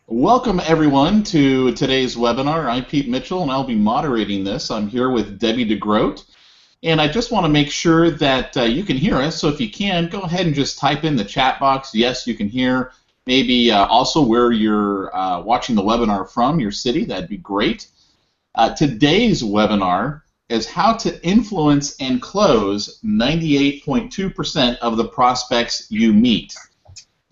Welcome everyone to today's webinar. I'm Pete Mitchell and I'll be moderating this. I'm here with Debbie DeGroat, and I just want to make sure that you can hear us. So if you can, go ahead and just type in the chat box, yes, you can hear. Maybe also where you're watching the webinar from, your city, that'd be great. Today's webinar is how to influence and close 98.2% of the prospects you meet.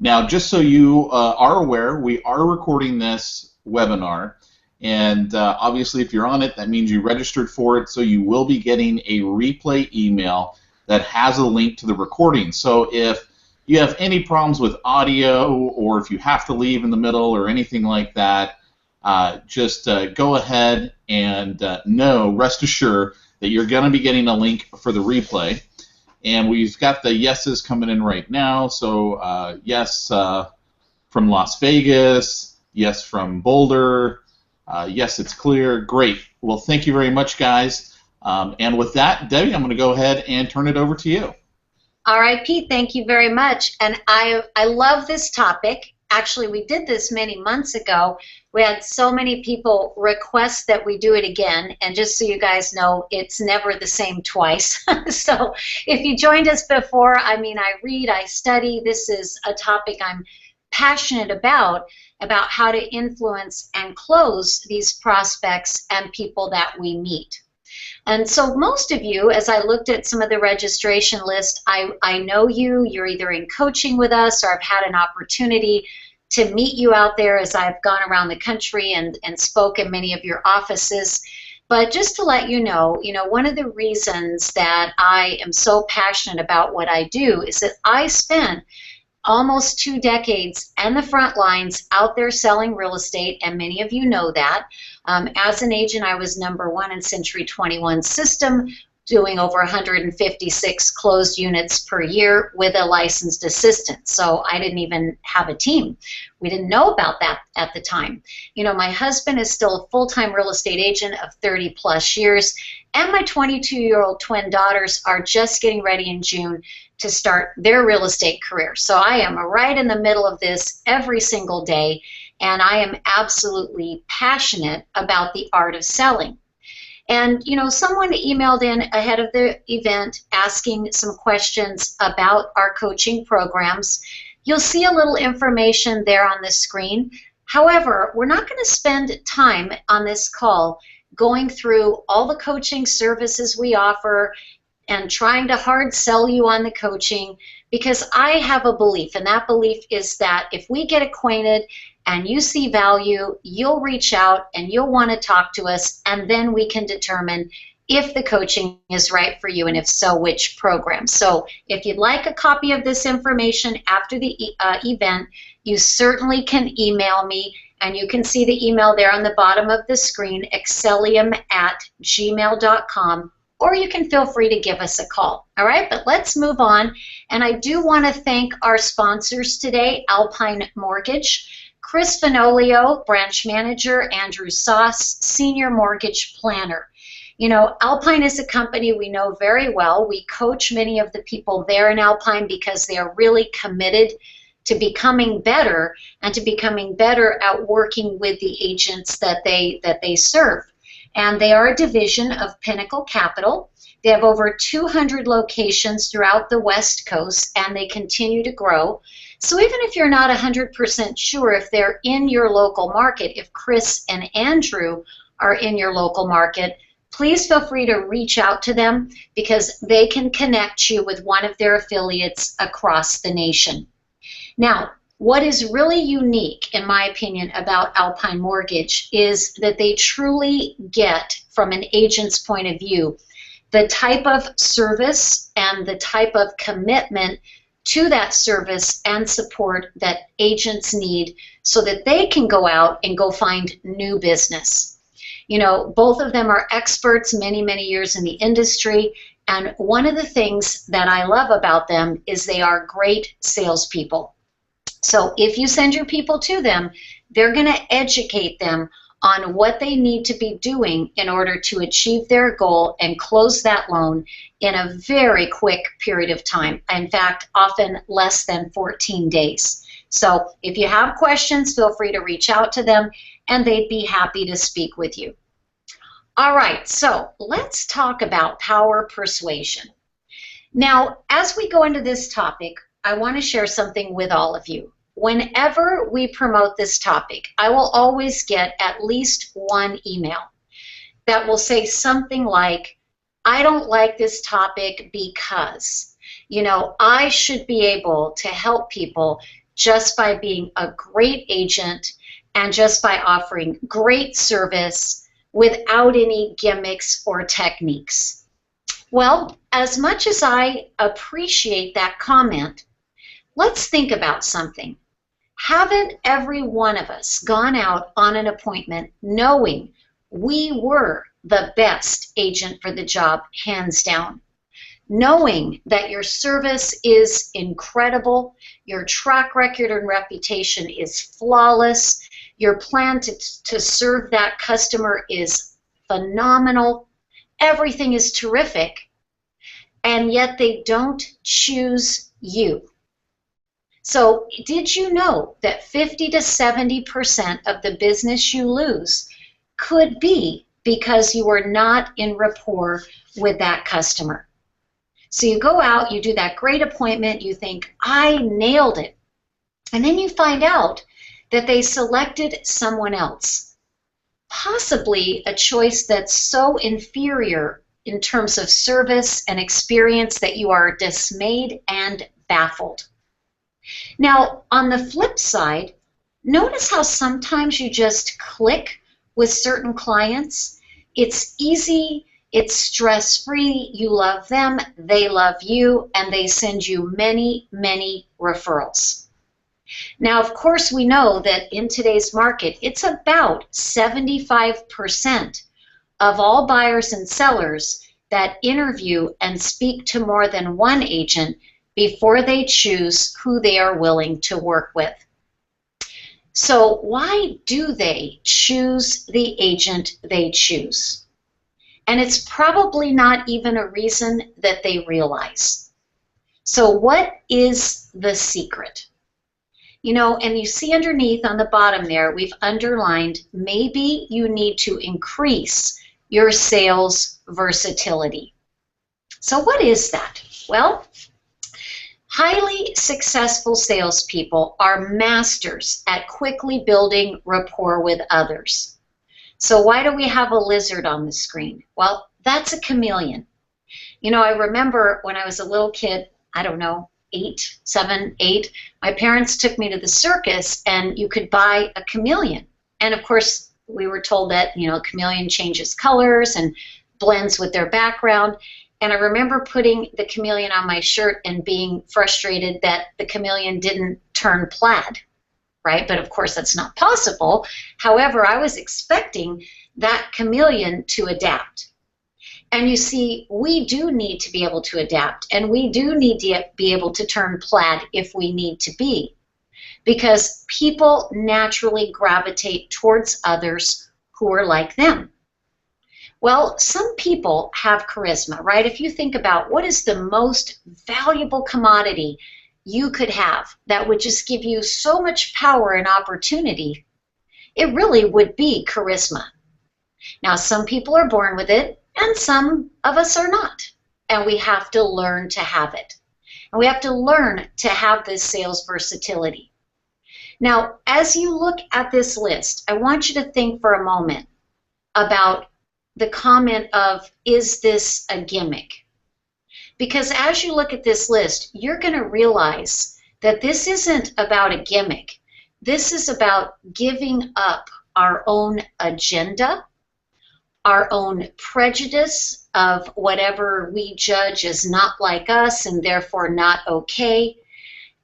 Now, just so you are aware, we are recording this webinar, and obviously if you're on it, that means you registered for it, so you will be getting a replay email that has a link to the recording. So if you have any problems with audio, or if you have to leave in the middle or anything like that, just go ahead and rest assured that you're going to be getting a link for the replay. And we've got the yeses coming in right now. So yes from Las Vegas, yes from Boulder, yes, it's clear. Great. Well, thank you very much, guys. And with that, Debbie, I'm going to go ahead and turn it over to you. All right, Pete, thank you very much. And I love this topic. Actually, we did this many months ago. We had so many people request that we do it again, and just so you guys know, it's never the same twice. So if you joined us before, I mean, I read, I study. This is a topic I'm passionate about how to influence and close these prospects and people that we meet. And so most of you, as I looked at some of the registration list, I know you're either in coaching with us, or I've had an opportunity to meet you out there as I've gone around the country and spoke in many of your offices. But just to let you know, one of the reasons that I am so passionate about what I do is that I spent almost 2 decades and the front lines out there selling real estate, and many of you know that. As an agent, I was #1 in Century 21 system, doing over 156 closed units per year with a licensed assistant. So I didn't even have a team. We didn't know about that at the time. My husband is still a full-time real estate agent of 30 plus years, and my 22-year-old twin daughters are just getting ready in June to start their real estate career. So I am right in the middle of this every single day, and I am absolutely passionate about the art of selling. And someone emailed in ahead of the event asking some questions about our coaching programs. You'll see a little information there on the screen. However, we're not going to spend time on this call going through all the coaching services we offer and trying to hard sell you on the coaching, because I have a belief, and that belief is that if we get acquainted and you see value, you'll reach out and you'll want to talk to us, and then we can determine if the coaching is right for you, and if so, which program. So if you'd like a copy of this information after the event, you certainly can email me, and you can see the email there on the bottom of the screen, excellium@gmail.com, or you can feel free to give us a call. All right, but let's move on. And I do want to thank our sponsors today, Alpine Mortgage, Chris Finolio, branch manager, Andrew Sauce, senior mortgage planner. Alpine is a company we know very well. We coach many of the people there in Alpine because they are really committed to becoming better, and to becoming better at working with the agents that they serve. And they are a division of Pinnacle Capital. They have over 200 locations throughout the West Coast, and they continue to grow. So even if you're not 100% sure if they're in your local market, if Chris and Andrew are in your local market, please feel free to reach out to them, because they can connect you with one of their affiliates across the nation. Now, what is really unique, in my opinion, about Alpine Mortgage is that they truly get, from an agent's point of view, the type of service and the type of commitment to that service and support that agents need, so that they can go out and go find new business. Both of them are experts, many, many years in the industry, and one of the things that I love about them is they are great salespeople. So if you send your people to them, they're going to educate them on what they need to be doing in order to achieve their goal and close that loan in a very quick period of time. In fact, often less than 14 days. So if you have questions, feel free to reach out to them, and they'd be happy to speak with you. All right, so let's talk about power persuasion. Now, as we go into this topic, I want to share something with all of you. Whenever we promote this topic, I will always get at least one email that will say something like, I don't like this topic because, I should be able to help people just by being a great agent and just by offering great service without any gimmicks or techniques. Well, as much as I appreciate that comment, let's think about something. Haven't every one of us gone out on an appointment knowing we were the best agent for the job, hands down? Knowing that your service is incredible, your track record and reputation is flawless, your plan to serve that customer is phenomenal, everything is terrific, and yet they don't choose you. So did you know that 50 to 70% of the business you lose could be because you are not in rapport with that customer? So you go out, you do that great appointment, you think, I nailed it. And then you find out that they selected someone else, possibly a choice that's so inferior in terms of service and experience that you are dismayed and baffled. Now, on the flip side, notice how sometimes you just click with certain clients. It's easy, it's stress-free, you love them, they love you, and they send you many, many referrals. Now, of course, we know that in today's market, it's about 75% of all buyers and sellers that interview and speak to more than one agent before they choose who they are willing to work with. So why do they choose the agent they choose? And it's probably not even a reason that they realize. So what is the secret? And you see underneath on the bottom there, we've underlined, maybe you need to increase your sales versatility. So what is that? Well, highly successful salespeople are masters at quickly building rapport with others. So why do we have a lizard on the screen? Well, that's a chameleon. I remember when I was a little kid, I don't know, 7, 8, my parents took me to the circus and you could buy a chameleon. And of course, we were told that, a chameleon changes colors and blends with their background. And I remember putting the chameleon on my shirt and being frustrated that the chameleon didn't turn plaid, right? But of course, that's not possible. However, I was expecting that chameleon to adapt. And you see, we do need to be able to adapt, and we do need to be able to turn plaid if we need to be, because people naturally gravitate towards others who are like them. Well, some people have charisma, right? If you think about what is the most valuable commodity you could have that would just give you so much power and opportunity, it really would be charisma. Now, some people are born with it, and some of us are not. And we have to learn to have it. And we have to learn to have this sales versatility. Now, as you look at this list, I want you to think for a moment about the comment of, is this a gimmick? Because as you look at this list, you're going to realize that this isn't about a gimmick. This is about giving up our own agenda, our own prejudice of whatever we judge as not like us and therefore not okay.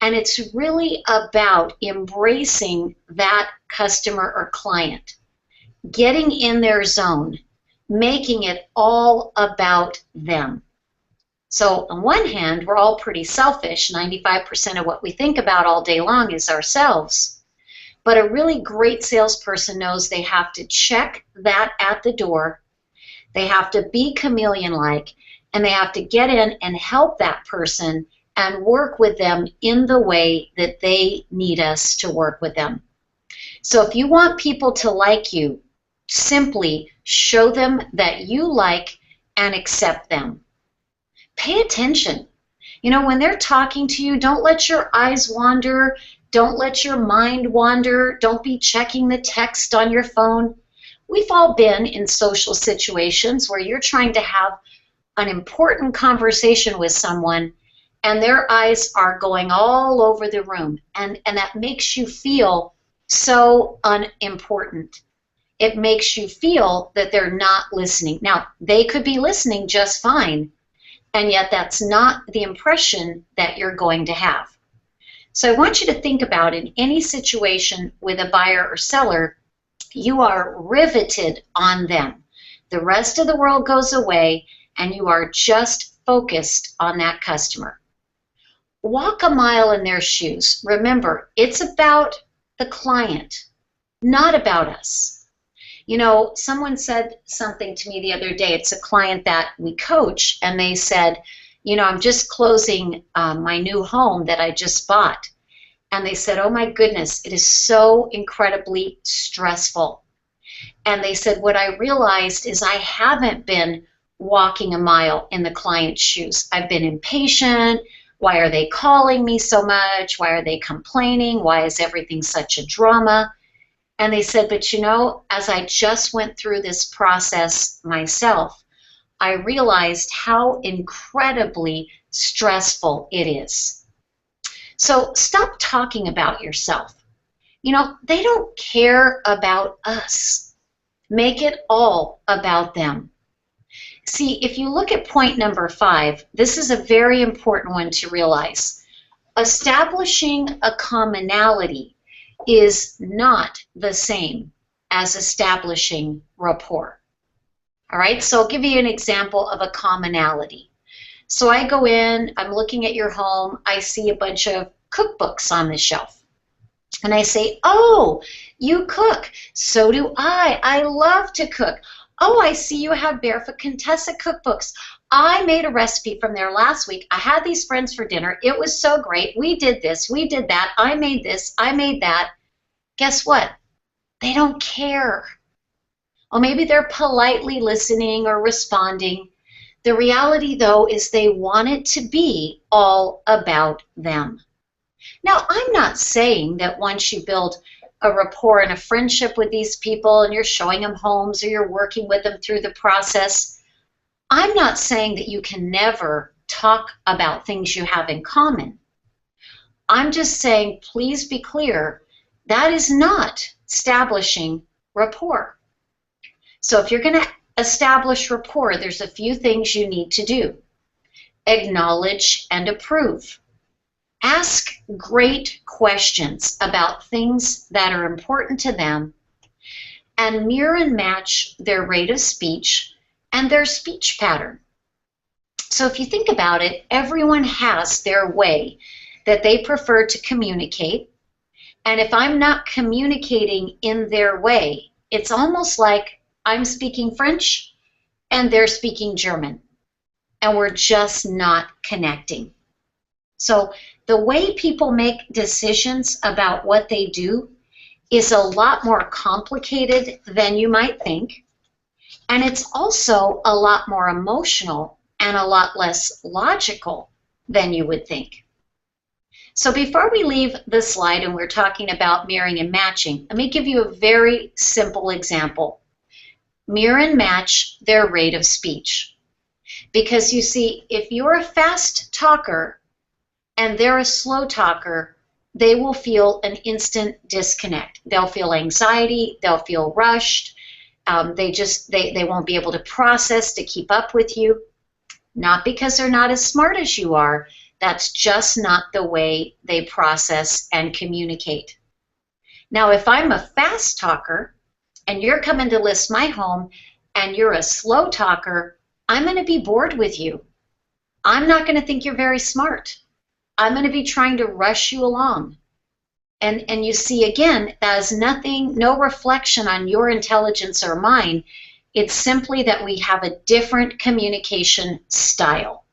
And it's really about embracing that customer or client, getting in their zone, making it all about them. So on one hand, we're all pretty selfish. 95% of what we think about all day long is ourselves. But a really great salesperson knows they have to check that at the door. They have to be chameleon-like, and they have to get in and help that person and work with them in the way that they need us to work with them. So if you want people to like you, simply show them that you like and accept them. Pay attention. You know, when they're talking to you, don't let your eyes wander. Don't let your mind wander. Don't be checking the text on your phone. We've all been in social situations where you're trying to have an important conversation with someone and their eyes are going all over the room, and that makes you feel so unimportant. It makes you feel that they're not listening. Now, they could be listening just fine, and yet that's not the impression that you're going to have. So I want you to think about, in any situation with a buyer or seller, you are riveted on them. The rest of the world goes away, and you are just focused on that customer. Walk a mile in their shoes. Remember, it's about the client, not about us. You know, someone said something to me the other day. It's a client that we coach, and they said, you know, I'm just closing my new home that I just bought. And they said, oh my goodness, it is so incredibly stressful. And they said, what I realized is I haven't been walking a mile in the client's shoes. I've been impatient. Why are they calling me so much? Why are they complaining? Why is everything such a drama? And they said, but you know, as I just went through this process myself, I realized how incredibly stressful it is. So stop talking about yourself. You know, they don't care about us. Make it all about them. See, if you look at point number 5, this is a very important one to realize. Establishing a commonality is not the same as establishing rapport. All right, so I'll give you an example of a commonality. So I go in, I'm looking at your home, I see a bunch of cookbooks on the shelf. And I say, oh, you cook. So do I. I love to cook. Oh, I see you have Barefoot Contessa cookbooks. I made a recipe from there last week. I had these friends for dinner. It was so great. We did this. We did that. I made this. I made that. Guess what? They don't care. Or maybe they're politely listening or responding. The reality, though, is they want it to be all about them. Now, I'm not saying that once you build a rapport and a friendship with these people and you're showing them homes or you're working with them through the process, I'm not saying that you can never talk about things you have in common. I'm just saying, please be clear, that is not establishing rapport. So if you're going to establish rapport, there's a few things you need to do. Acknowledge and approve. Ask great questions about things that are important to them, and mirror and match their rate of speech and their speech pattern. So if you think about it, everyone has their way that they prefer to communicate, and if I'm not communicating in their way, it's almost like I'm speaking French and they're speaking German, and we're just not connecting. So the way people make decisions about what they do is a lot more complicated than you might think, and it's also a lot more emotional and a lot less logical than you would think. So before we leave the slide and we're talking about mirroring and matching, let me give you a very simple example. Mirror and match their rate of speech. Because you see, if you're a fast talker and they're a slow talker, they will feel an instant disconnect. They'll feel anxiety, they'll feel rushed, they won't be able to process to keep up with you. Not because they're not as smart as you are, that's just not the way they process and communicate. Now, if I'm a fast talker and you're coming to list my home and you're a slow talker, I'm going to be bored with you. I'm not going to think you're very smart. I'm going to be trying to rush you along. And you see, again, that has nothing, no reflection on your intelligence or mine. It's simply that we have a different communication style.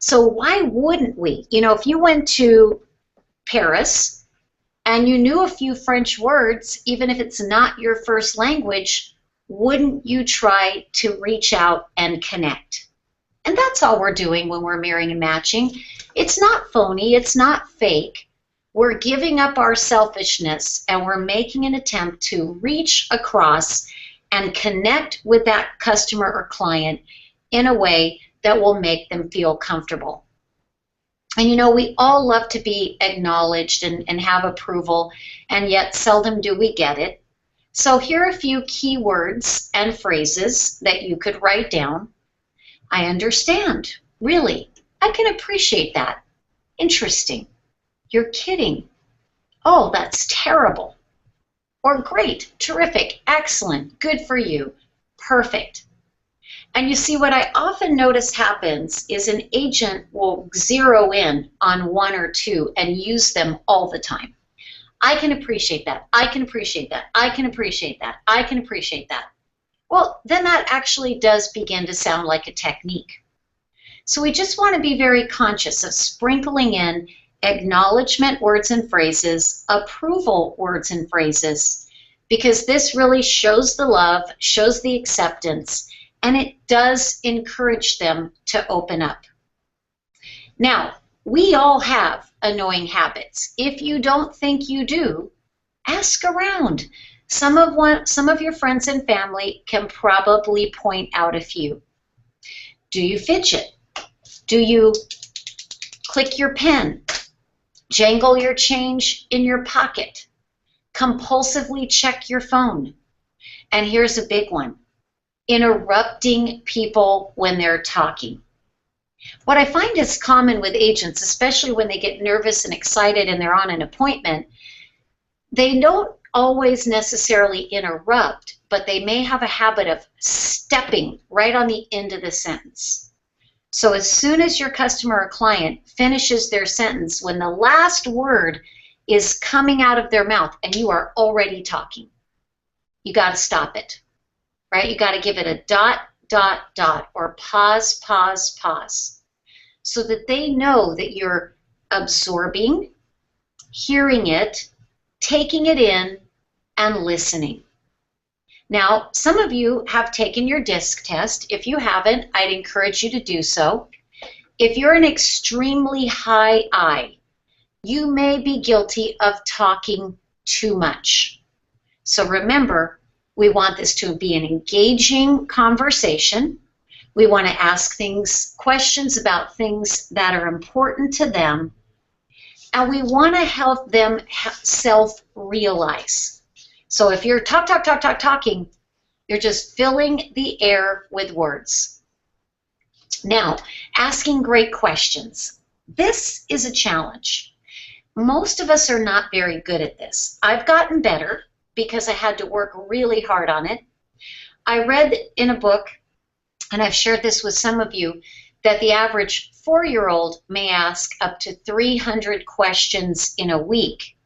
So why wouldn't we? You know, if you went to Paris and you knew a few French words, even if it's not your first language, wouldn't you try to reach out and connect? And that's all we're doing when we're marrying and matching. It's not phony, it's not fake. We're giving up our selfishness and we're making an attempt to reach across and connect with that customer or client in a way that will make them feel comfortable. And you know, we all love to be acknowledged and have approval, and yet seldom do we get it. So here are a few key words and phrases that you could write down. I understand. Really? I can appreciate that. Interesting. You're kidding. Oh, that's terrible. Or great, terrific, excellent, good for you, perfect. And you see, what I often notice happens is an agent will zero in on one or two and use them all the time. I can appreciate that. I can appreciate that. I can appreciate that. I can appreciate that. Well, then that actually does begin to sound like a technique. So we just want to be very conscious of sprinkling in acknowledgement words and phrases, approval words and phrases, because this really shows the love, shows the acceptance, and it does encourage them to open up. Now, we all have annoying habits. If you don't think you do, ask around. Some of your friends and family can probably point out a few. Do you fidget? Do you click your pen? Jangle your change in your pocket? Compulsively check your phone? And here's a big one. Interrupting people when they're talking. What I find is common with agents, especially when they get nervous and excited and they're on an appointment, they don't always necessarily interrupt, but they may have a habit of stepping right on the end of the sentence. So as soon as your customer or client finishes their sentence, when the last word is coming out of their mouth and you are already talking, you got to stop it, right? You got to give it a dot, dot, dot, or pause, pause, pause, so that they know that you're absorbing, hearing it, taking it in, and listening. Now, some of you have taken your DISC test. If you haven't, I'd encourage you to do so. If you're an extremely high I, you may be guilty of talking too much. So remember, we want this to be an engaging conversation. We want to ask questions about things that are important to them, and we want to help them self-realize. So if you're talking, you're just filling the air with words. Now, asking great questions. This is a challenge. Most of us are not very good at this. I've gotten better because I had to work really hard on it. I read in a book, and I've shared this with some of you, that the average 4-year-old may ask up to 300 questions in a week,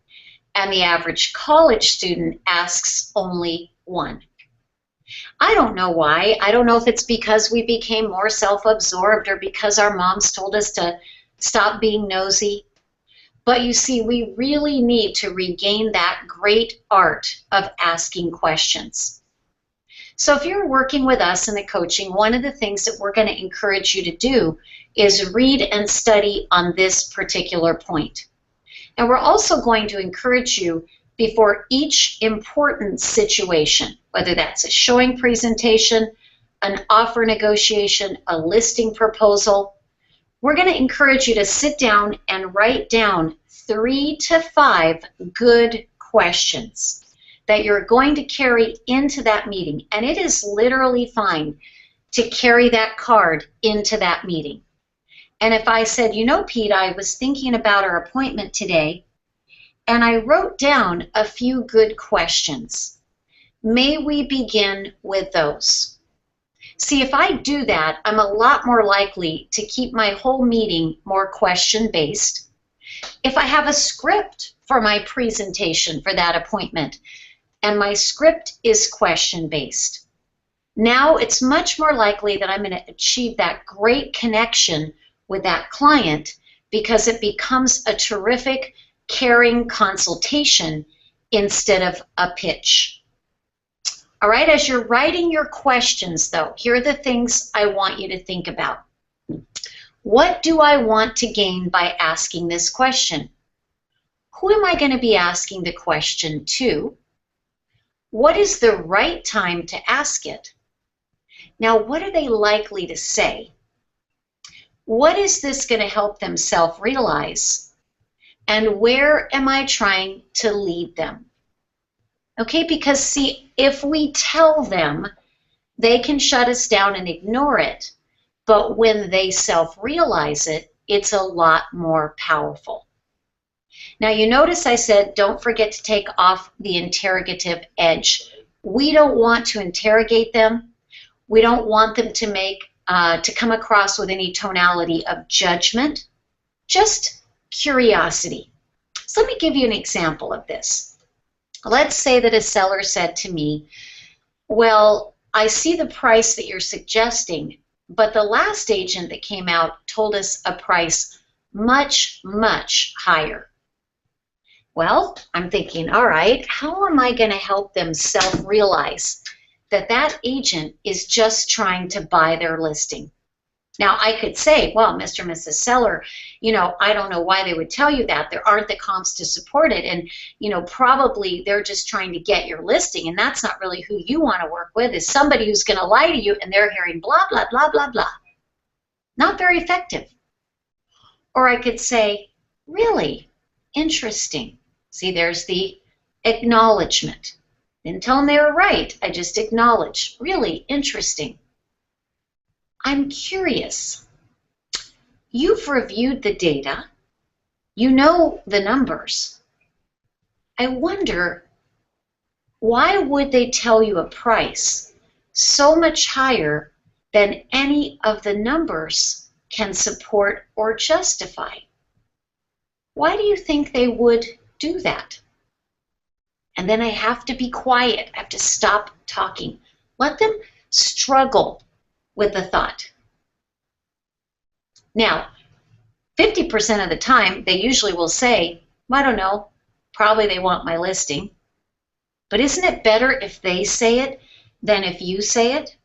and the average college student asks only one. I don't know why. I don't know if it's because we became more self-absorbed or because our moms told us to stop being nosy. But you see, we really need to regain that great art of asking questions. So if you're working with us in the coaching, one of the things that we're going to encourage you to do is read and study on this particular point. And we're also going to encourage you before each important situation, whether that's a showing presentation, an offer negotiation, a listing proposal, we're going to encourage you to sit down and write down 3 to 5 good questions that you're going to carry into that meeting. And it is literally fine to carry that card into that meeting. And if I said, you know, Pete, I was thinking about our appointment today, and I wrote down a few good questions. May we begin with those? See, if I do that, I'm a lot more likely to keep my whole meeting more question-based. If I have a script for my presentation for that appointment, and my script is question-based, now it's much more likely that I'm going to achieve that great connection with that client because it becomes a terrific, caring consultation instead of a pitch. All right, as you're writing your questions, though, here are the things I want you to think about. What do I want to gain by asking this question? Who am I going to be asking the question to? What is the right time to ask it? Now, what are they likely to say? What is this going to help them self-realize? And where am I trying to lead them? Okay, because see, if we tell them, they can shut us down and ignore it. But when they self-realize it, it's a lot more powerful. Now, you notice I said, don't forget to take off the interrogative edge. We don't want to interrogate them. We don't want them to come across with any tonality of judgment, just curiosity. So let me give you an example of this. Let's say that a seller said to me, well, I see the price that you're suggesting, but the last agent that came out told us a price much, much higher. Well, I'm thinking, all right, how am I going to help them self-realize that that agent is just trying to buy their listing? Now, I could say, well, Mr. and Mrs. Seller, I don't know why they would tell you that. There aren't the comps to support it. And, probably they're just trying to get your listing. And that's not really who you want to work with, is somebody who's going to lie to you and they're hearing blah, blah, blah, blah, blah. Not very effective. Or I could say, really interesting. See, there's the acknowledgement. Didn't tell them they were right. I just acknowledged. Really interesting. I'm curious. You've reviewed the data. You know the numbers. I wonder, why would they tell you a price so much higher than any of the numbers can support or justify? Why do you think they would do that? And then I have to be quiet. I have to stop talking. Let them struggle with the thought. Now, 50% of the time, they usually will say, I don't know, probably they want my listing. But isn't it better if they say it than if you say it?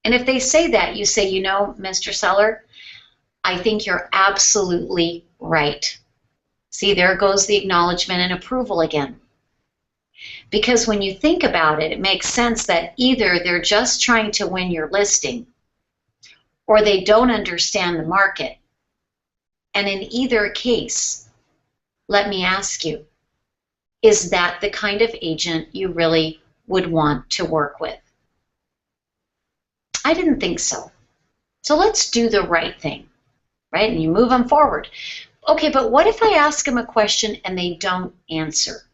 And if they say that, you say, Mr. Seller, I think you're absolutely right. See, there goes the acknowledgement and approval again. Because when you think about it, it makes sense that either they're just trying to win your listing or they don't understand the market. And in either case, let me ask you, is that the kind of agent you really would want to work with? I didn't think so. So let's do the right thing, right? And you move them forward. Okay, but what if I ask them a question and they don't answer?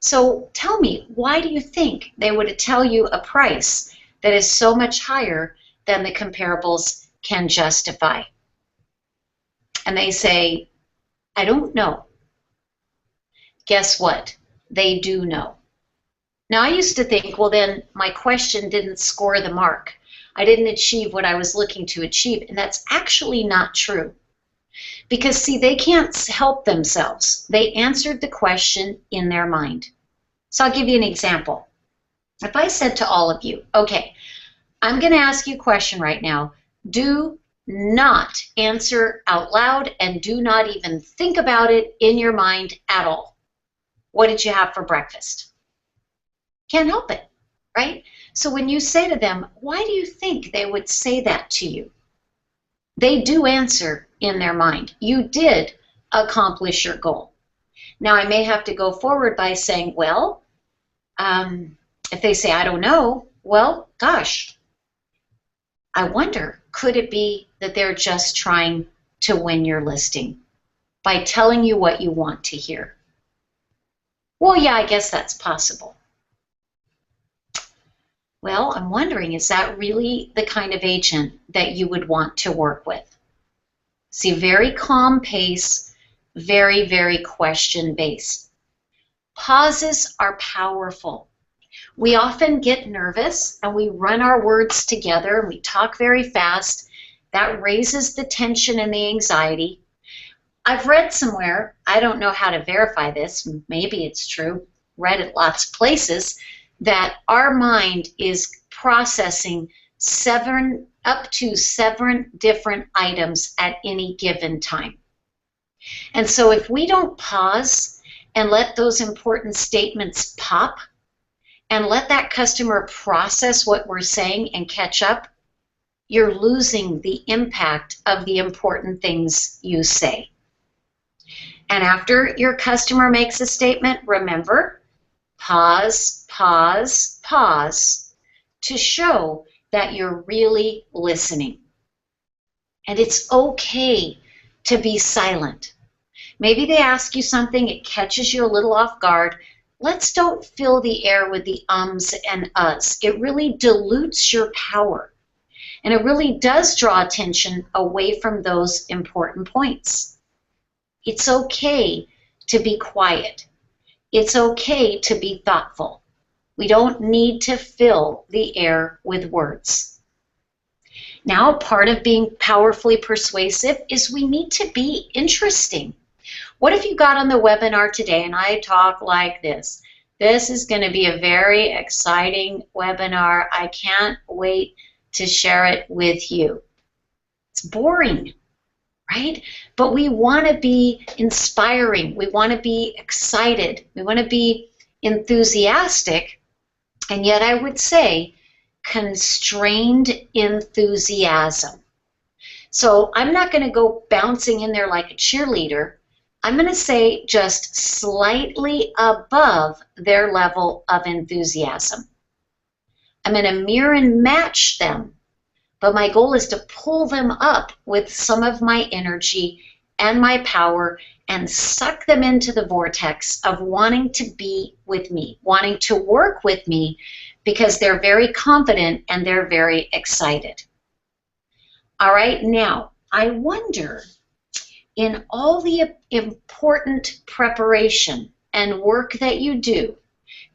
So tell me, why do you think they would tell you a price that is so much higher than the comparables can justify? And they say, I don't know. Guess what? They do know. Now, I used to think, well, then my question didn't score the mark. I didn't achieve what I was looking to achieve. And that's actually not true. Because, see, they can't help themselves. They answered the question in their mind. So I'll give you an example. If I said to all of you, okay, I'm going to ask you a question right now. Do not answer out loud and do not even think about it in your mind at all. What did you have for breakfast? Can't help it, right? So when you say to them, why do you think they would say that to you? They do answer in their mind. You did accomplish your goal. Now, I may have to go forward by saying, well, if they say, I don't know, well, gosh, I wonder, could it be that they're just trying to win your listing by telling you what you want to hear? Well, yeah, I guess that's possible. Well, I'm wondering, is that really the kind of agent that you would want to work with? See, very calm pace, very, very question-based. Pauses are powerful. We often get nervous and we run our words together and we talk very fast That raises the tension and the anxiety. I've read somewhere, I don't know how to verify this, maybe it's true, read it lots of places, that our mind is processing up to seven different items at any given time. And so if we don't pause and let those important statements pop and let that customer process what we're saying and catch up, you're losing the impact of the important things you say. And after your customer makes a statement, remember, pause, pause, pause to show that you're really listening. And it's okay to be silent. Maybe they ask you something, it catches you a little off guard. Let's don't fill the air with the ums and uhs. It really dilutes your power. And it really does draw attention away from those important points. It's okay to be quiet. It's okay to be thoughtful. We don't need to fill the air with words. Now, part of being powerfully persuasive is we need to be interesting. What if you got on the webinar today and I talk like this? This is going to be a very exciting webinar. I can't wait to share it with you. It's boring, right? But we want to be inspiring. We want to be excited. We want to be enthusiastic. And yet I would say constrained enthusiasm. So I'm not going to go bouncing in there like a cheerleader. I'm going to say just slightly above their level of enthusiasm. I'm going to mirror and match them, but my goal is to pull them up with some of my energy and my power and suck them into the vortex of wanting to be with me, wanting to work with me, because they're very confident and they're very excited. All right, now, I wonder, in all the important preparation and work that you do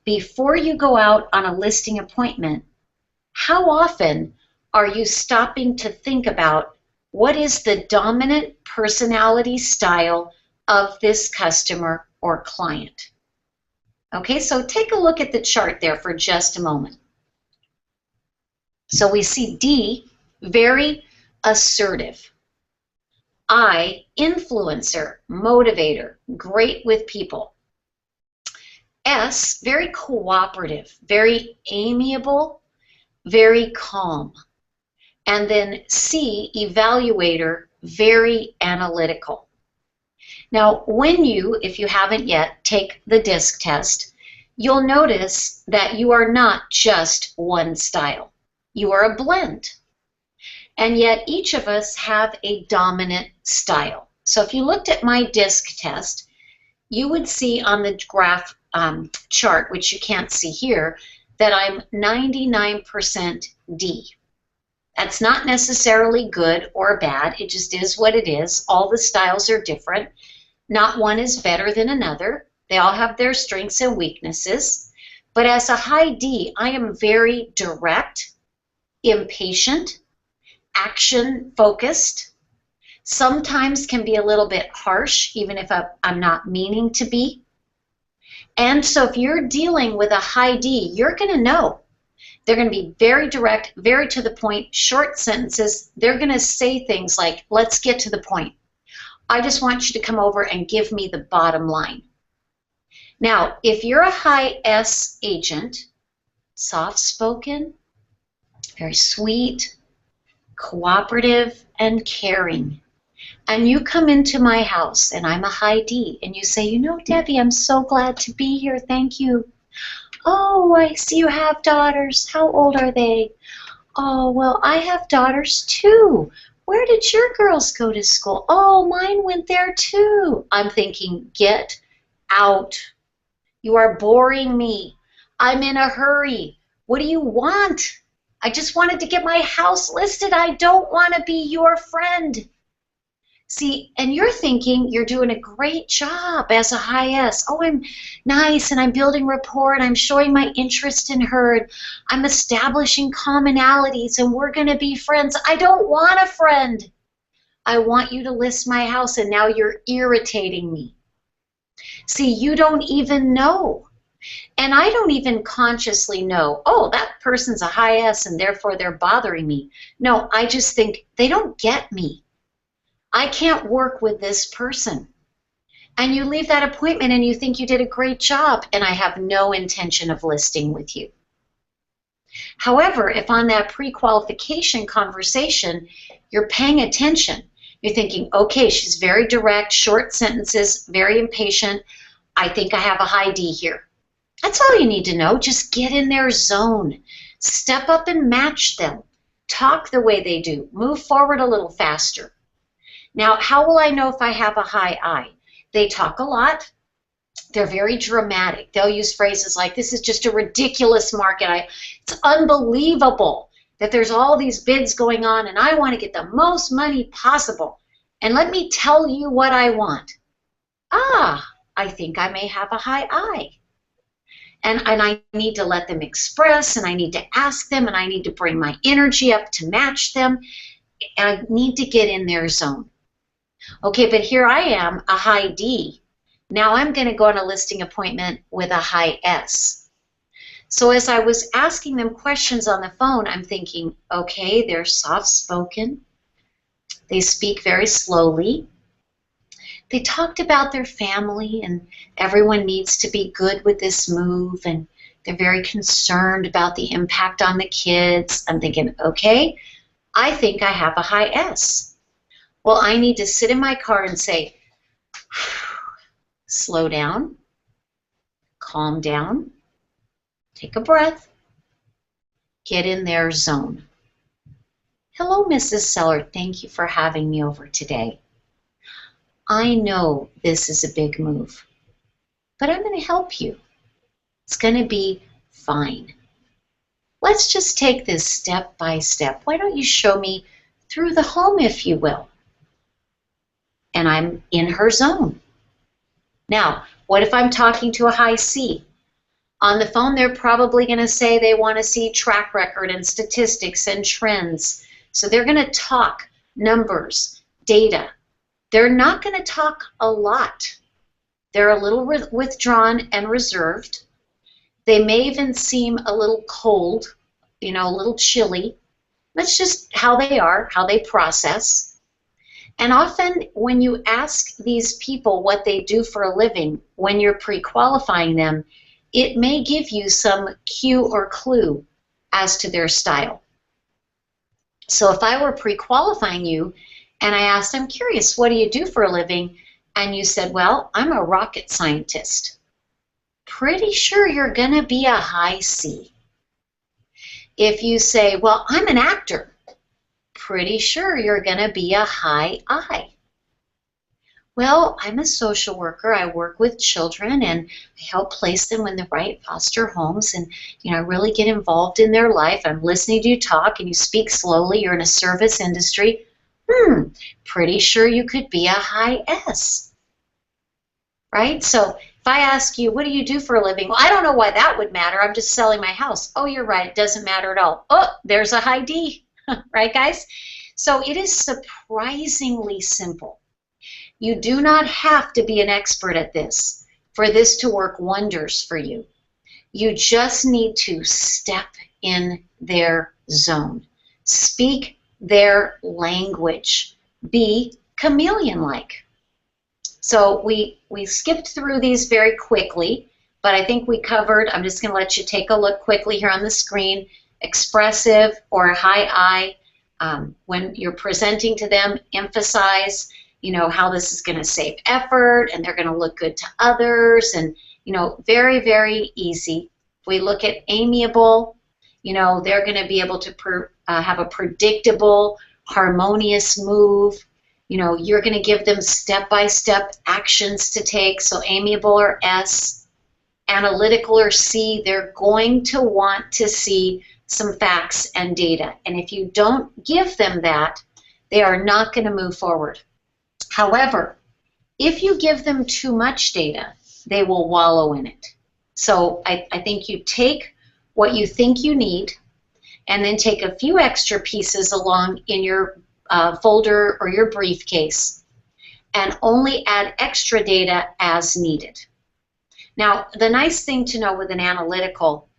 before you go out on a listing appointment, how often are you stopping to think about what is the dominant personality style of this customer or client? Okay, so take a look at the chart there for just a moment. So we see D, very assertive. I, influencer, motivator, great with people. S, very cooperative, very amiable, very calm. And then C, evaluator, very analytical. Now, when you, if you haven't yet, take the DISC test, you'll notice that you are not just one style. You are a blend. And yet each of us have a dominant style. So if you looked at my DISC test, you would see on the graph chart, which you can't see here, that I'm 99% D. That's not necessarily good or bad. It just is what it is. All the styles are different. Not one is better than another. They all have their strengths and weaknesses. But as a high D, I am very direct, impatient, action-focused, sometimes can be a little bit harsh, even if I'm not meaning to be. And so if you're dealing with a high D, you're going to know. They're going to be very direct, very to the point, short sentences. They're going to say things like, let's get to the point. I just want you to come over and give me the bottom line. Now, if you're a high S agent, soft-spoken, very sweet, cooperative, and caring, and you come into my house and I'm a high D and you say, you know, Debbie, I'm so glad to be here. Thank you. Oh, I see you have daughters. How old are they? Oh, well, I have daughters too. Where did your girls go to school? Oh, mine went there too. I'm thinking, get out. You are boring me. I'm in a hurry. What do you want? I just wanted to get my house listed. I don't want to be your friend. See, and you're thinking you're doing a great job as a high S. Oh, I'm nice and I'm building rapport and I'm showing my interest in her and I'm establishing commonalities and we're going to be friends. I don't want a friend. I want you to list my house and now you're irritating me. See, you don't even know. And I don't even consciously know, oh, that person's a high S and therefore they're bothering me. No, I just think they don't get me. I can't work with this person. And you leave that appointment and you think you did a great job and I have no intention of listing with you. However, if on that pre-qualification conversation, you're paying attention, you're thinking, okay, she's very direct, short sentences, very impatient. I think I have a high D here. That's all you need to know. Just get in their zone. Step up and match them. Talk the way they do. Move forward a little faster. Now, how will I know if I have a high I? They talk a lot. They're very dramatic. They'll use phrases like, this is just a ridiculous market. It's unbelievable that there's all these bids going on and I want to get the most money possible. And let me tell you what I want. Ah, I think I may have a high I. And I need to let them express and I need to ask them and I need to bring my energy up to match them. And I need to get in their zone. Okay, but here I am, a high D. Now I'm going to go on a listing appointment with a high S. So as I was asking them questions on the phone, I'm thinking, okay, they're soft-spoken. They speak very slowly. They talked about their family and everyone needs to be good with this move and they're very concerned about the impact on the kids. I'm thinking, okay, I think I have a high S. Well, I need to sit in my car and say, slow down, calm down, take a breath, get in their zone. Hello, Mrs. Seller. Thank you for having me over today. I know this is a big move, but I'm going to help you. It's going to be fine. Let's just take this step by step. Why don't you show me through the home, if you will? And I'm in her zone. Now, what if I'm talking to a high C? On the phone, they're probably going to say they want to see track record and statistics and trends. So they're going to talk numbers, data. They're not going to talk a lot. They're a little withdrawn and reserved. They may even seem a little cold, a little chilly. That's just how they are, how they process. And often when you ask these people what they do for a living, when you're pre-qualifying them, it may give you some cue or clue as to their style. So if I were pre-qualifying you and I asked, I'm curious, what do you do for a living? And you said, well, I'm a rocket scientist. Pretty sure you're going to be a high C. If you say, well, I'm an actor, pretty sure you're going to be a high I. Well, I'm a social worker. I work with children and I help place them in the right foster homes and, I really get involved in their life. I'm listening to you talk and you speak slowly. You're in a service industry. Pretty sure you could be a high S. Right? So if I ask you, what do you do for a living? Well, I don't know why that would matter. I'm just selling my house. Oh, you're right. It doesn't matter at all. Oh, there's a high D. Right, guys? So it is surprisingly simple. You do not have to be an expert at this for this to work wonders for you. You just need to step in their zone. Speak their language. Be chameleon-like. So we skipped through these very quickly, but I think we covered, I'm just going to let you take a look quickly here on the screen, expressive or high I. When you're presenting to them, emphasize, how this is going to save effort and they're going to look good to others and, very, very easy. If we look at amiable, they're going to be able to have a predictable, harmonious move. You're going to give them step-by-step actions to take. So amiable or S, analytical or C, they're going to want to see some facts and data. And if you don't give them that, they are not going to move forward. However, if you give them too much data, they will wallow in it. So I think you take what you think you need and then take a few extra pieces along in your folder or your briefcase and only add extra data as needed. Now, the nice thing to know with an analytical,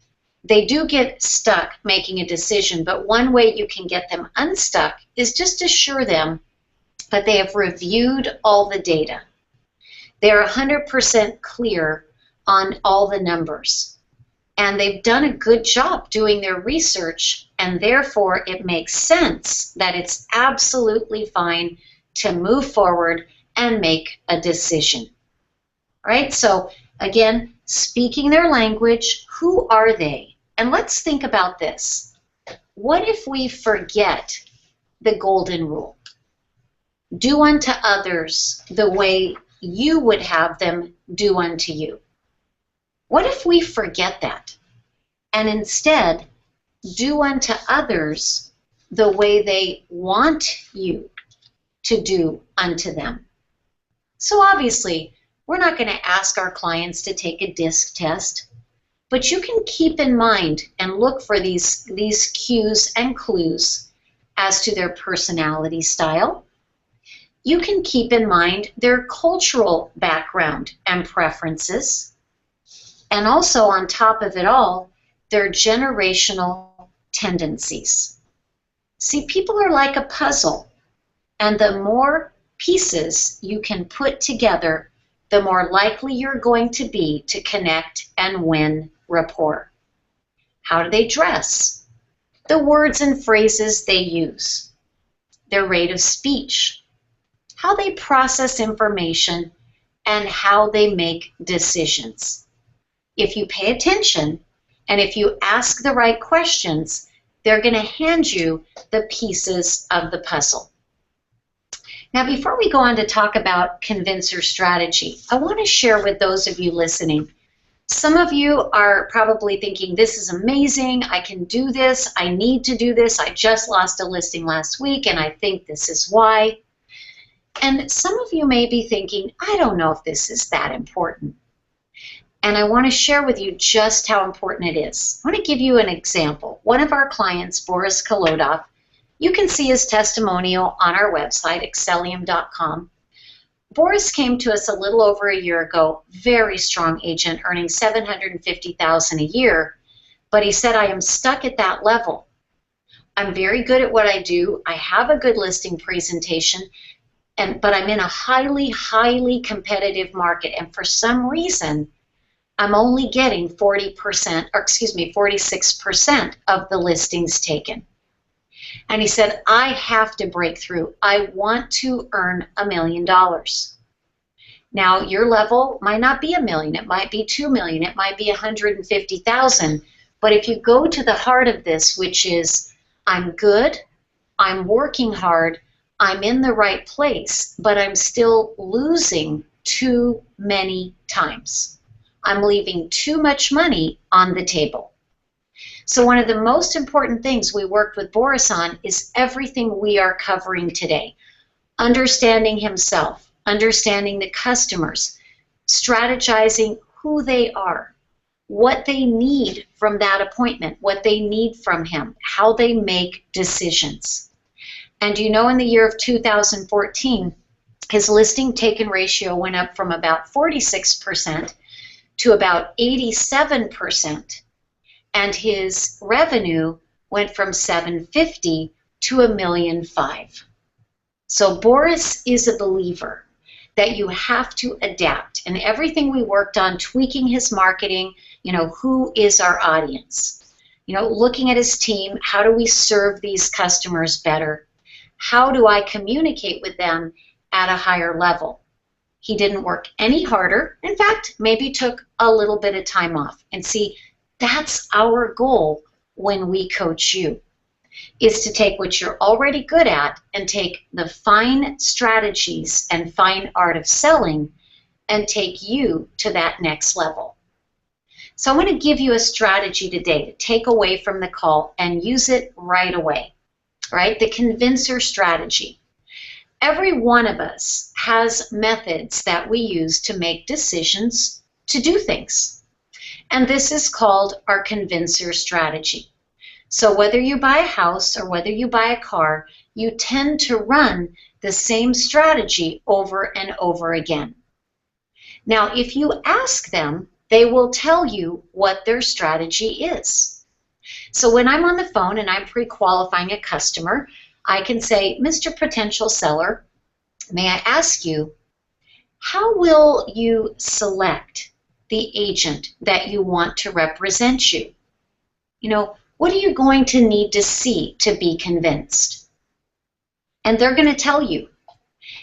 they do get stuck making a decision, but one way you can get them unstuck is just assure them that they have reviewed all the data. They're 100% clear on all the numbers. And they've done a good job doing their research, and therefore it makes sense that it's absolutely fine to move forward and make a decision. All right, so again, speaking their language, who are they? And let's think about this. What if we forget the golden rule? Do unto others the way you would have them do unto you. What if we forget that and instead do unto others the way they want you to do unto them? So obviously, we're not going to ask our clients to take a DISC test, but you can keep in mind and look for these cues and clues as to their personality style. You can keep in mind their cultural background and preferences. And also on top of it all, their generational tendencies. See, people are like a puzzle, and the more pieces you can put together, the more likely you're going to be to connect and win rapport. How do they dress? The words and phrases they use. Their rate of speech. How they process information, and how they make decisions. If you pay attention and if you ask the right questions, they're going to hand you the pieces of the puzzle. Now, before we go on to talk about convincer strategy, I want to share with those of you listening. Some of you are probably thinking, this is amazing, I can do this, I need to do this, I just lost a listing last week and I think this is why. And some of you may be thinking, I don't know if this is that important. And I want to share with you just how important it is. I want to give you an example. One of our clients, Boris Kalota, you can see his testimonial on our website, excellium.com. Boris came to us a little over a year ago, very strong agent, earning $750,000 a year, but he said, I am stuck at that level. I'm very good at what I do. I have a good listing presentation, but I'm in a highly, highly competitive market, and for some reason, I'm only getting 46% of the listings taken. And he said, I have to break through. I want to earn $1 million. Now, your level might not be $1 million. It might be $2 million. It might be $150,000. But if you go to the heart of this, which is, I'm good, I'm working hard, I'm in the right place, but I'm still losing too many times. I'm leaving too much money on the table. So one of the most important things we worked with Boris on is everything we are covering today. Understanding himself, understanding the customers, strategizing who they are, what they need from that appointment, what they need from him, how they make decisions. And you know, in the year of 2014, his listing taken ratio went up from about 46% to about 87%, and his revenue went from $750,000 to $1.5 million. So Boris is a believer that you have to adapt, and everything we worked on, tweaking his marketing, who is our audience? Looking at his team, how do we serve these customers better? How do I communicate with them at a higher level? He didn't work any harder. In fact, maybe took a little bit of time off. And see, that's our goal when we coach you, is to take what you're already good at and take the fine strategies and fine art of selling and take you to that next level. So I'm going to give you a strategy today to take away from the call and use it right away, right? The convincer strategy. Every one of us has methods that we use to make decisions to do things. And this is called our convincer strategy. So whether you buy a house or whether you buy a car, you tend to run the same strategy over and over again. Now, if you ask them, they will tell you what their strategy is. So when I'm on the phone and I'm pre-qualifying a customer, I can say, Mr. Potential Seller, may I ask you, how will you select the agent that you want to represent you? You know, what are you going to need to see to be convinced? And they're going to tell you.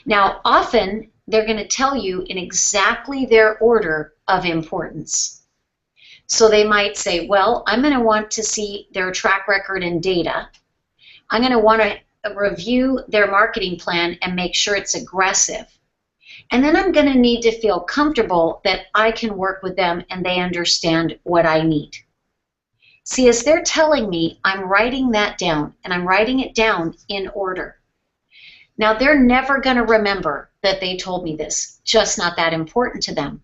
Now, often they're going to tell you in exactly their order of importance. So they might say, well, I'm going to want to see their track record and data. I'm going to want to review their marketing plan and make sure it's aggressive. And then I'm going to need to feel comfortable that I can work with them and they understand what I need. See, as they're telling me, I'm writing that down, and I'm writing it down in order. Now, they're never going to remember that they told me this, just not that important to them.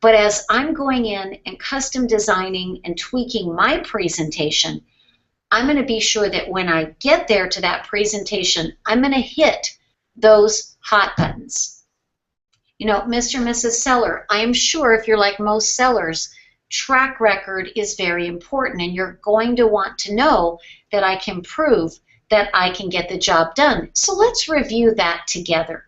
But as I'm going in and custom designing and tweaking my presentation, I'm going to be sure that when I get there to that presentation, I'm going to hit those hot buttons. You know, Mr. and Mrs. Seller, I'm sure if you're like most sellers, track record is very important, and you're going to want to know that I can prove that I can get the job done. So let's review that together.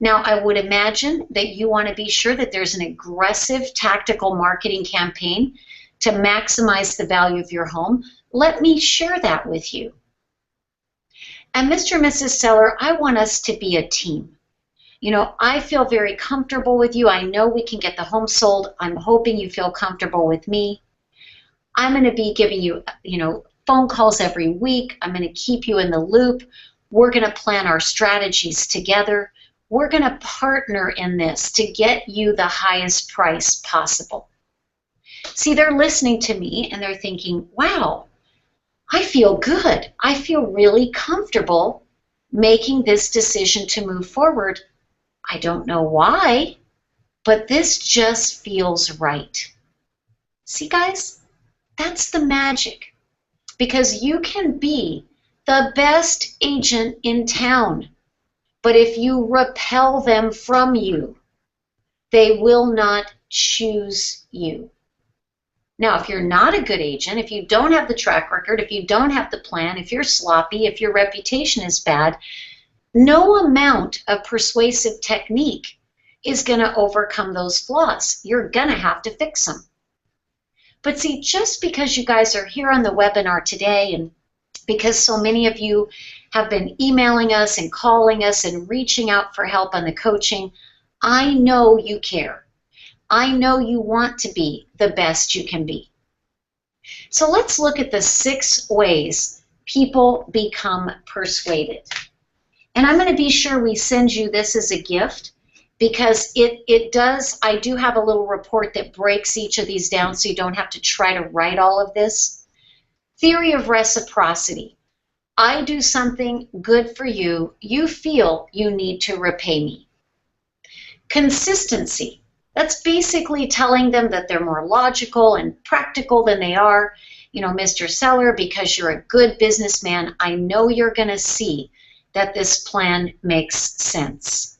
Now, I would imagine that you want to be sure that there's an aggressive tactical marketing campaign to maximize the value of your home. Let me share that with you. And Mr. and Mrs. Seller, I want us to be a team. You know, I feel very comfortable with you. I know we can get the home sold. I'm hoping you feel comfortable with me. I'm going to be giving you, phone calls every week. I'm going to keep you in the loop. We're going to plan our strategies together. We're going to partner in this to get you the highest price possible. See, they're listening to me and they're thinking, wow, I feel good. I feel really comfortable making this decision to move forward. I don't know why, but this just feels right. See, guys, that's the magic. Because you can be the best agent in town, but if you repel them from you, they will not choose you. Now, if you're not a good agent, if you don't have the track record, if you don't have the plan, if you're sloppy, if your reputation is bad, no amount of persuasive technique is going to overcome those flaws. You're going to have to fix them. But see, just because you guys are here on the webinar today, and because so many of you have been emailing us and calling us and reaching out for help on the coaching, I know you care. I know you want to be the best you can be. So let's look at the 6 ways people become persuaded. And I'm going to be sure we send you this as a gift, because I do have a little report that breaks each of these down so you don't have to try to write all of this. Theory of reciprocity. I do something good for you, you feel you need to repay me. Consistency. That's basically telling them that they're more logical and practical than they are. You know, Mr. Seller, because you're a good businessman, I know you're going to see that this plan makes sense.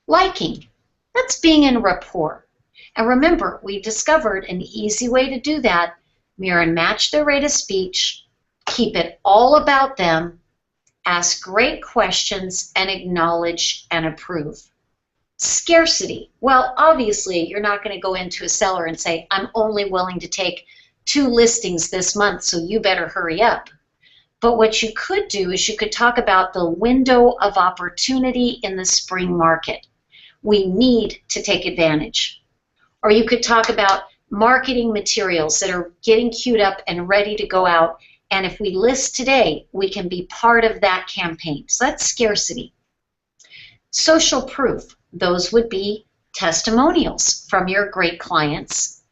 Liking. That's being in rapport. And remember, we discovered an easy way to do that. Mirror and match their rate of speech. Keep it all about them. Ask great questions and acknowledge and approve. Scarcity. Well, obviously, you're not going to go into a seller and say, I'm only willing to take 2 listings this month, so you better hurry up. But what you could do is you could talk about the window of opportunity in the spring market. We need to take advantage. Or you could talk about marketing materials that are getting queued up and ready to go out. And if we list today, we can be part of that campaign. So that's scarcity. Social proof. Those would be testimonials from your great clients.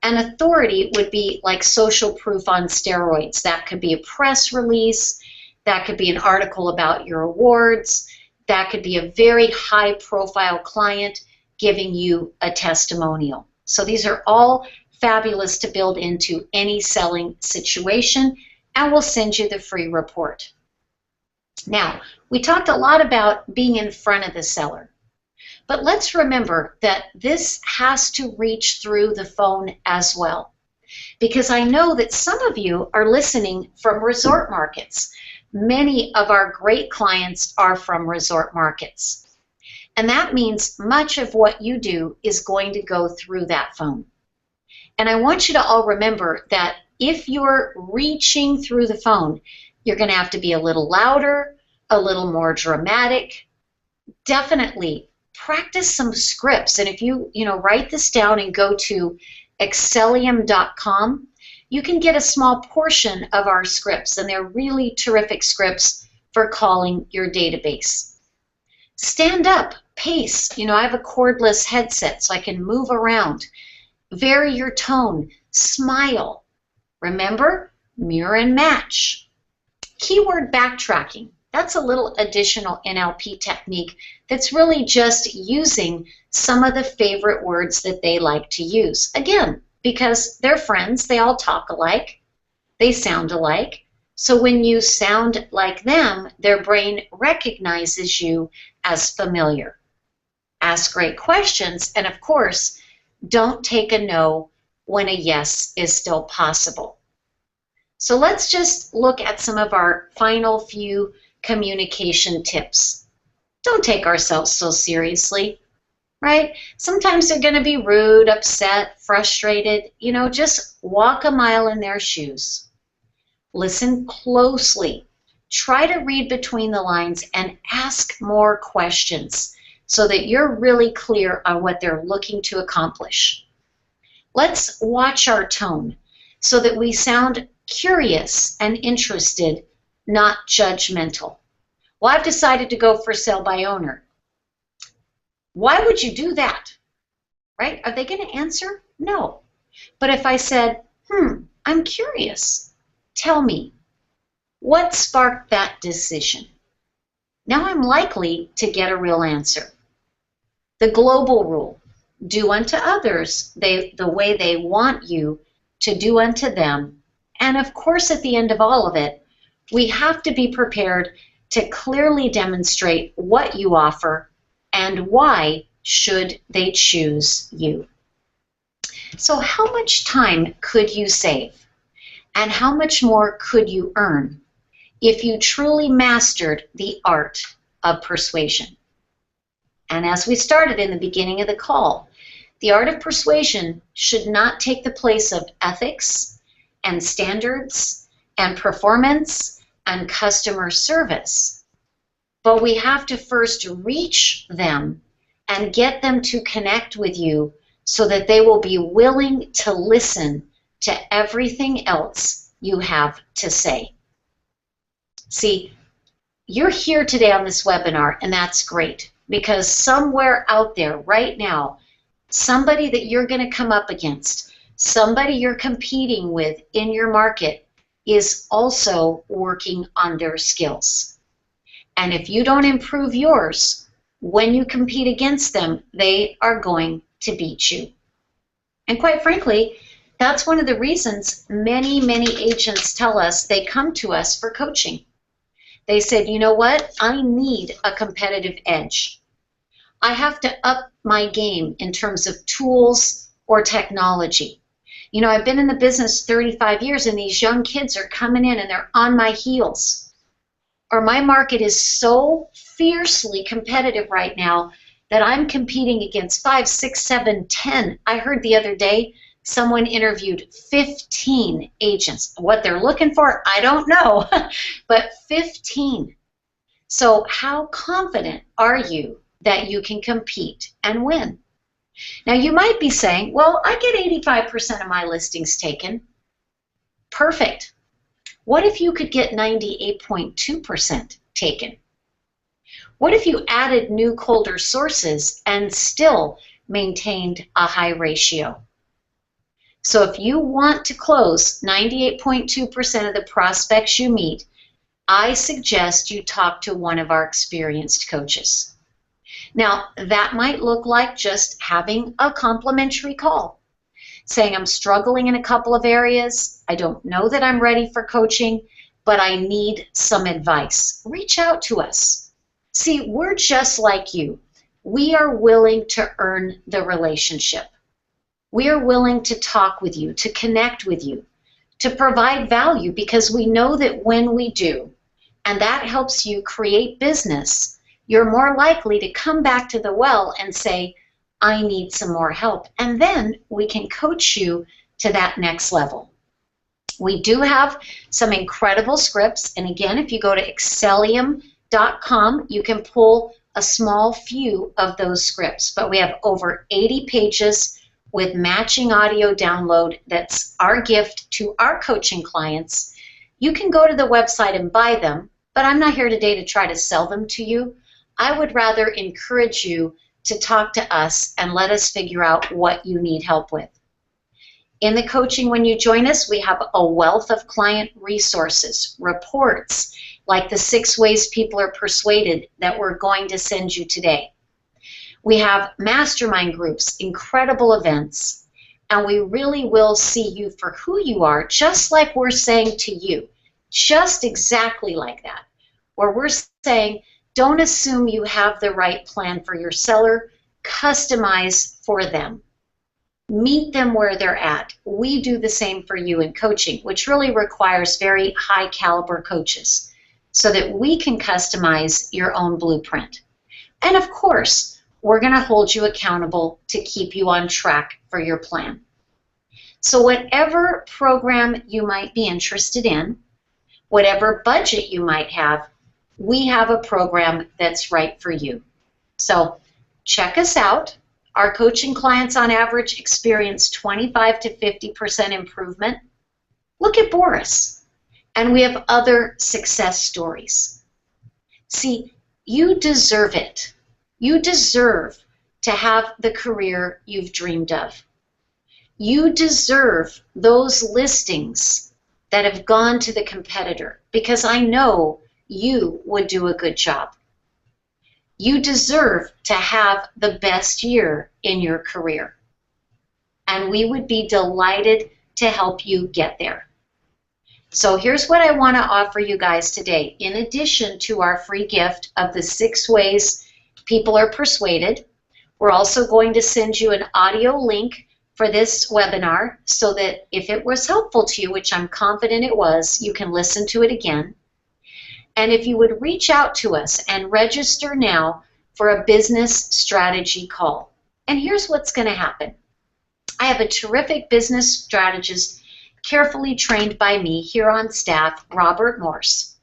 And authority would be like social proof on steroids. That could be a press release. That could be an article about your awards. That could be a very high-profile client giving you a testimonial. So these are all fabulous to build into any selling situation, and we'll send you the free report. Now, we talked a lot about being in front of the seller, but let's remember that this has to reach through the phone as well, because I know that some of you are listening from resort markets. Many of our great clients are from resort markets. And that means much of what you do is going to go through that phone. And I want you to all remember that if you're reaching through the phone, you're going to have to be a little louder, a little more dramatic. Definitely practice some scripts. And if you write this down and go to Excellium.com, you can get a small portion of our scripts, and they're really terrific scripts for calling your database. Stand up, pace. I have a cordless headset, so I can move around. Vary your tone, smile. Remember, mirror and match. Keyword backtracking. That's a little additional NLP technique that's really just using some of the favorite words that they like to use. Again, because they're friends, they all talk alike, they sound alike. So when you sound like them, their brain recognizes you as familiar. Ask great questions, and of course, don't take a no when a yes is still possible. So let's just look at some of our final few communication tips. Don't take ourselves so seriously. Right? Sometimes they're going to be rude, upset, frustrated. Just walk a mile in their shoes. Listen closely. Try to read between the lines and ask more questions so that you're really clear on what they're looking to accomplish. Let's watch our tone so that we sound curious and interested, not judgmental. Well, I've decided to go for sale by owner. Why would you do that? Right? Are they going to answer? No. But if I said, I'm curious, tell me, what sparked that decision? Now I'm likely to get a real answer. The global rule, do unto others the way they want you to do unto them. And of course, at the end of all of it, we have to be prepared to clearly demonstrate what you offer and why should they choose you. So how much time could you save? And how much more could you earn if you truly mastered the art of persuasion? And as we started in the beginning of the call, the art of persuasion should not take the place of ethics and standards and performance and customer service. But we have to first reach them and get them to connect with you so that they will be willing to listen to everything else you have to say. See, you're here today on this webinar, and that's great, because somewhere out there right now, somebody that you're going to come up against, somebody you're competing with in your market is also working on their skills. And if you don't improve yours, when you compete against them, they are going to beat you. And quite frankly, that's one of the reasons many agents tell us they come to us for coaching. They said, you know what? I need a competitive edge. I have to up my game in terms of tools or technology. I've been in the business 35 years, and these young kids are coming in and they're on my heels. Or my market is so fiercely competitive right now that I'm competing against 5, 6, 7, 10. I heard the other day someone interviewed 15 agents. What they're looking for, I don't know, but 15. So how confident are you that you can compete and win? Now you might be saying, well, I get 85% of my listings taken. Perfect. What if you could get 98.2% taken? What if you added new colder sources and still maintained a high ratio? So if you want to close 98.2% of the prospects you meet, I suggest you talk to one of our experienced coaches. Now, that might look like just having a complimentary call, saying, I'm struggling in a couple of areas. I don't know that I'm ready for coaching, but I need some advice. Reach out to us. See, we're just like you. We are willing to earn the relationship. We are willing to talk with you, to connect with you, to provide value, because we know that when we do, and that helps you create business, you're more likely to come back to the well and say, I need some more help. And then we can coach you to that next level. We do have some incredible scripts. And again, if you go to Excellium.com, you can pull a small few of those scripts. But we have over 80 pages with matching audio download. That's our gift to our coaching clients. You can go to the website and buy them, but I'm not here today to try to sell them to you. I would rather encourage you to talk to us and let us figure out what you need help with. In the coaching, when you join us, we have a wealth of client resources, reports, like the 6 ways people are persuaded that we're going to send you today. We have mastermind groups, incredible events, and we really will see you for who you are, just like we're saying to you, just exactly like that, where we're saying, don't assume you have the right plan for your seller. Customize for them. Meet them where they're at. We do the same for you in coaching, which really requires very high caliber coaches so that we can customize your own blueprint. And of course, we're going to hold you accountable to keep you on track for your plan. So whatever program you might be interested in, whatever budget you might have, we have a program that's right for you. So check us out. Our coaching clients on average experience 25 to 50% improvement. Look at Boris. And we have other success stories. See, you deserve it. You deserve to have the career you've dreamed of. You deserve those listings that have gone to the competitor, because I know you would do a good job. You deserve to have the best year in your career. And we would be delighted to help you get there. So here's what I want to offer you guys today. In addition to our free gift of the 6 ways people are persuaded, we're also going to send you an audio link for this webinar so that if it was helpful to you, which I'm confident it was, you can listen to it again. And if you would reach out to us and register now for a business strategy call. And here's what's going to happen. I have a terrific business strategist carefully trained by me here on staff, Robert Morse.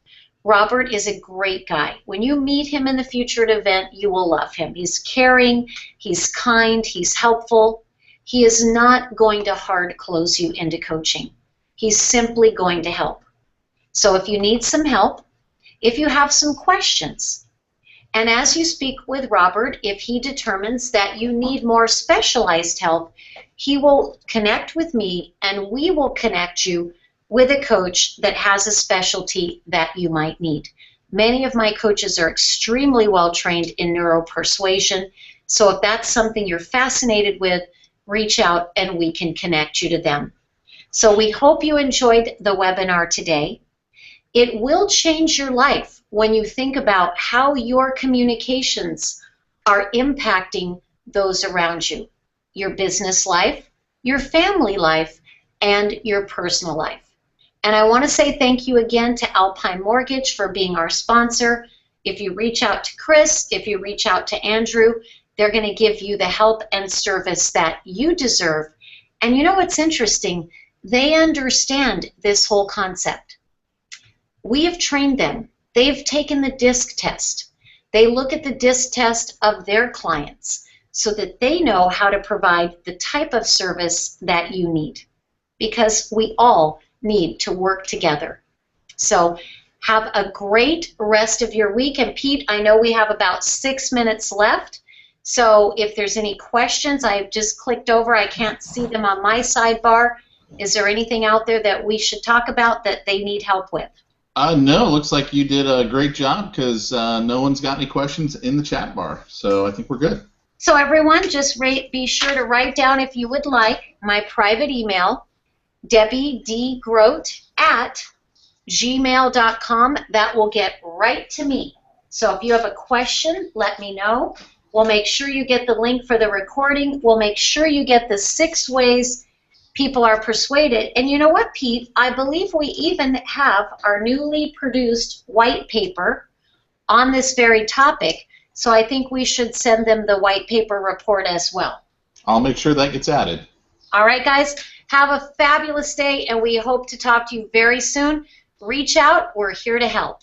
Robert is a great guy. When you meet him in the future at an event, you will love him. He's caring, he's kind, he's helpful. He is not going to hard close you into coaching. He's simply going to help. So if you need some help, if you have some questions, and as you speak with Robert, if he determines that you need more specialized help, he will connect with me and we will connect you with a coach that has a specialty that you might need. Many of my coaches are extremely well trained in neuropersuasion, so if that's something you're fascinated with, reach out and we can connect you to them. So we hope you enjoyed the webinar today. It will change your life when you think about how your communications are impacting those around you, your business life, your family life, and your personal life. And I want to say thank you again to Alpine Mortgage for being our sponsor. If you reach out to Chris, if you reach out to Andrew, they're going to give you the help and service that you deserve. And you know what's interesting? They understand this whole concept. We have trained them. They've taken the DISC test. They look at the DISC test of their clients so that they know how to provide the type of service that you need, because we all need to work together. So have a great rest of your week. And Pete, I know we have about 6 minutes left. So if there's any questions, I've just clicked over. I can't see them on my sidebar. Is there anything out there that we should talk about that they need help with? No, looks like you did a great job because no one's got any questions in the chat bar. So I think we're good. So everyone, just be sure to write down, if you would like, my private email, debbiedgroat@gmail.com. That will get right to me. So if you have a question, let me know. We'll make sure you get the link for the recording. We'll make sure you get the 6 ways people are persuaded. And you know what, Pete? I believe we even have our newly produced white paper on this very topic. So I think we should send them the white paper report as well. I'll make sure that gets added. All right, guys. Have a fabulous day, and we hope to talk to you very soon. Reach out. We're here to help.